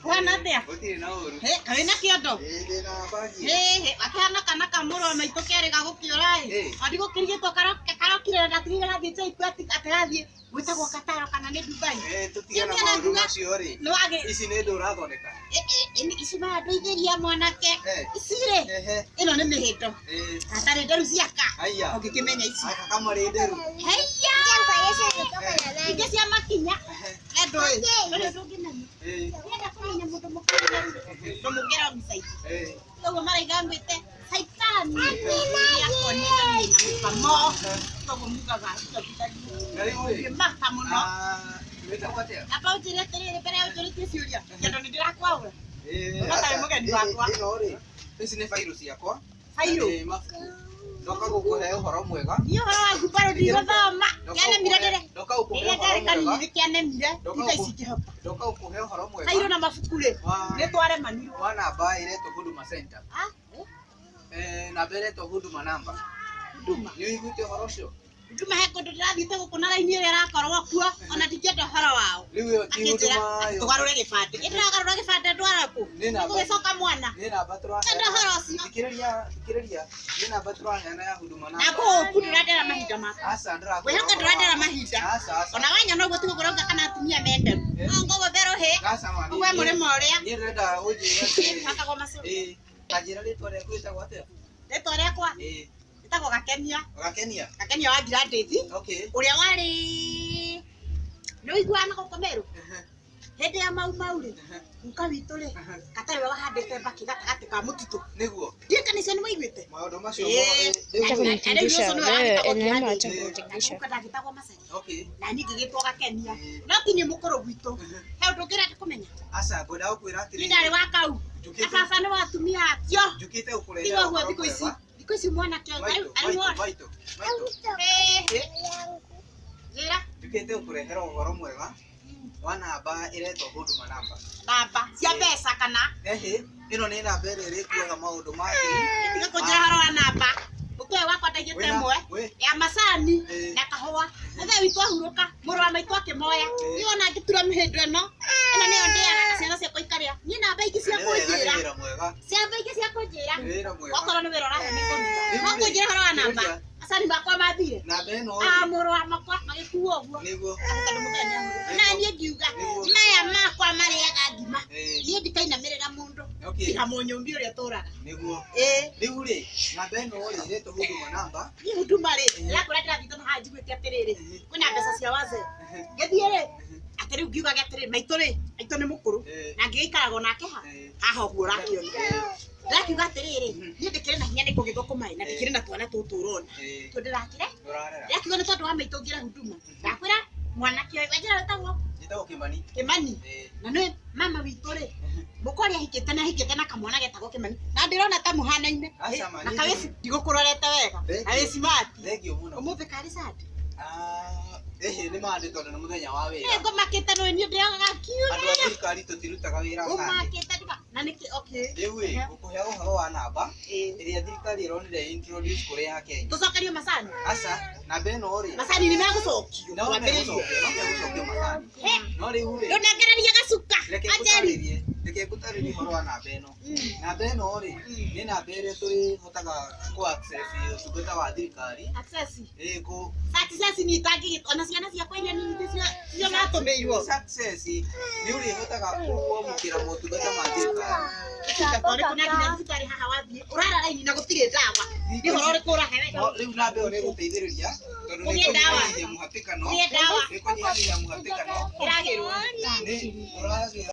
Wana ndia. Gutire na uru. Kaina kiondo. Ndina bagi. Akana kana kamuro maito kerega gukiora Andigo kirigitwo karokire na tigera thiite ikwati atirathie gwitagwo Kataro kana ni Dubai. Tutigana maundu macio ri. No age. Ici ni ndu urathondeka. Ici mandeithiria mwanake. Ici ri. Ino ni mihindo. Atari nderu ciaka. Haya. Ungikimenya ici. Aka kamari nderu. Heya. Inge cia makinya. Endo ri. Ndio ndungimenya. Nenda kumenya mundu mukuru. Ndumugera msaithi. Ndio maraiga mbite. Saitani. Yako ni na mfamo. Togo mugaga. Ngari Mata muno. Weta kwatia. Apa ujire terere mbere ya ujire ciuria. Kendo ni ndirakwaura. Mata mugeni wakwa. Ino ri. Ici ni fairo ciakwa. Fairo. Ndoka gukuhe uhoro mwega. Ni uhoro waku baro ndigũthoma. Kĩanemire ndĩrĩ. Ndoka gukuhe uhoro mwega. Kanini kĩanemire. Ita ici kĩhoka. Ndoka gukuhe uhoro mwega. Fairo na mabuku rĩ. Nĩ twaremanirwo. Wa namba iretwo Huduma Center. Namba iretwo Huduma namba. Huduma. Nĩ ũiguĩte ũhoro ũcio? Huduma he kũndũ ndĩrathiĩte gũkũ na raini ĩrĩa ĩrakorwo kuo ona ndingĩenda ũhoro wao. Rĩu ĩyo ti Huduma yo. Tũgarũre gĩbandĩ. Ĩndĩragarũra gĩbandĩ ndwara kũ? Gũgĩcoka mwana. Nĩ namba tũraheana. Enda ũhoro ũcio. Thikĩrĩria. Nĩ namba tũraheana ya Huduma namba. Na kũu ndĩrandera mahinda makwa. Aca ndĩrakũrora. Wĩhoka ndĩrandera mahinda. Ona wanyona ũguo tiga kũrauga kana atumia menderu. Ngo gũtherũ hĩ. Aca mami. We mũrĩmo ũrĩa. Niĩ ndĩrenda ũnjĩre. Hakagwo macũrũ. Kanjĩra rĩtwa rĩaku rĩtagwo atĩa? Rĩtwa rĩakwa. Ĩtagwo Gakenia. Gakenia. Gakenia wa Ngiradethi. Okay. Ũrĩa warĩ nĩ ũiguana gũkũ Meru. Hĩndĩ ya mau rĩ. Guka witũ rĩ. Gatarĩ we wahandĩte mbaki gatagatĩ ka mũtitũ. Nĩguo. Ndiĩkanĩcio nĩ mũiguĩte. Maũndũ macio Ndagĩtagwo Macari. Okay. Na niĩ ngĩgĩtwo Gakenia. No ti niĩ mũkũrũ gwitũ. He ũndũ ũngĩrenda kũmenya. Aca ngwenda gũkwĩra atĩrĩrĩ. Niĩ ndarĩ wa kau. Baba nĩ wa atumia atio. Njũkĩte gũkũrehera. Tiga ũguo thikũ ici. Thikũ ici mwanake Maitũ. Njĩra. Njũkĩte gũkũrehera ũhoro mwega wa namba ĩretwo Huduma namba. Namba cia mbeca kana? Ĩno nĩ namba ĩrĩa ĩrĩkuaga maũndũ ma Tiga kũnjĩra ũhoro wa namba. Mũtwe wakwa ndaigĩte ĩmwe ya macani na kahũa. Mũthee witũ ahurũka, mũrũ wa maitũ akĩmoya. Niĩ ona ngĩtura mĩhĩndo ĩno. Ĩno nĩyo ndĩaga ciana ciakwa ikarĩa. Niĩ namba ingĩ cia kũnjĩra. Ciamba ingĩ cia kũnjĩra. Okorwo nĩ wĩra ũrahe nĩ kũruta. No kũnjĩra ũhoro wa namba. Macani makwa mathire. Namba ĩno mũrũ wa makwa magĩkuo ũguo. Nĩguo. Na niĩ ngiuga maya makwa marĩaga ngima. Niĩ ndikainamĩrĩra mũndũ. Tiga mũnyũmbi ũrĩa tũraga. Nĩguo. Rĩu rĩ, namba ĩno rĩ ĩretwo Huduma namba. Niĩ Huduma rĩ, ndĩrakũra ndĩrathiĩ na haha njiguĩte atĩrĩrĩ. Kwĩna mbeca cia wazee. Ngĩthiĩ rĩ, atĩrĩu ngiuga atĩrĩrĩ maitũ rĩ, maitũ nĩ mũkũrũ. Na ngĩikaraga nake haha ũguo ũrakĩona. Ndakiuga atĩrĩrĩ, niĩ ndĩkĩrĩ na hinya nĩ kũgĩthũkũma na ndĩkĩrĩ na twana tũtũ ũrona. Tũndĩrakĩre. Ndakiuga nĩ tondũ wa maitũ ngĩra Huduma. Ndakwĩra mwanake ũyũ wenjera wĩtagwo? Wĩtagwo Kĩmani. Kĩmani. Na nĩ mama witũ rĩ. Mũkori ahikĩte na kamwana getagwo Kĩmani. Na ndĩrona ta mũhanaine. Na kawĩci ndigũkũrorete wega. Na wĩ smart. Thengio mũno. Ũmũthĩ karĩ sadi. Nĩ mandĩ tondũ nĩ mũthenya wa wĩra. Nĩ ngũmakĩte no niĩ ndĩrogaga kiuga. Andũ a thirikari tũtirutaga wĩra Sunday. Ũmakĩte ndiba. Na nĩkĩ okay. Rĩu ĩ ngũkũhe ũhoro wa namba ĩrĩa thirikari ĩronire introduce kũrĩ ya Kenya. Tũcokerio macani. Aca namba ĩno rĩ. Macani nĩ megũcokio. No megũcokio macani. No rĩu rĩ. Ndũnengereria gacuka. Anjeri. Reke ngũtarĩrie ũhoro wa namba ĩno. Namba ĩno rĩ nĩ namba ĩrĩa tũrĩhotaga kũ access ũtungata wa thirikari. Access. Success ni itangĩ ona ciana cia kwenya ni cio matũmĩirwo. Success nĩ ũrĩhotaga kwamũkĩra motungata ma thirikari. Ndakore kuna nginya thirikari haha wathiĩ ũrara raini na gũtirĩ ndawa. Nĩ ũhoro ũrĩkũ ũrahe wega. Rĩu namba ĩyo nĩ ĩgũteithĩrĩria tondũ nĩ kũnyihanyihia mũhatĩkano. Nĩ kũnyihanyihia mũhatĩkano. Ĩragĩrwo. Nĩ ũragĩra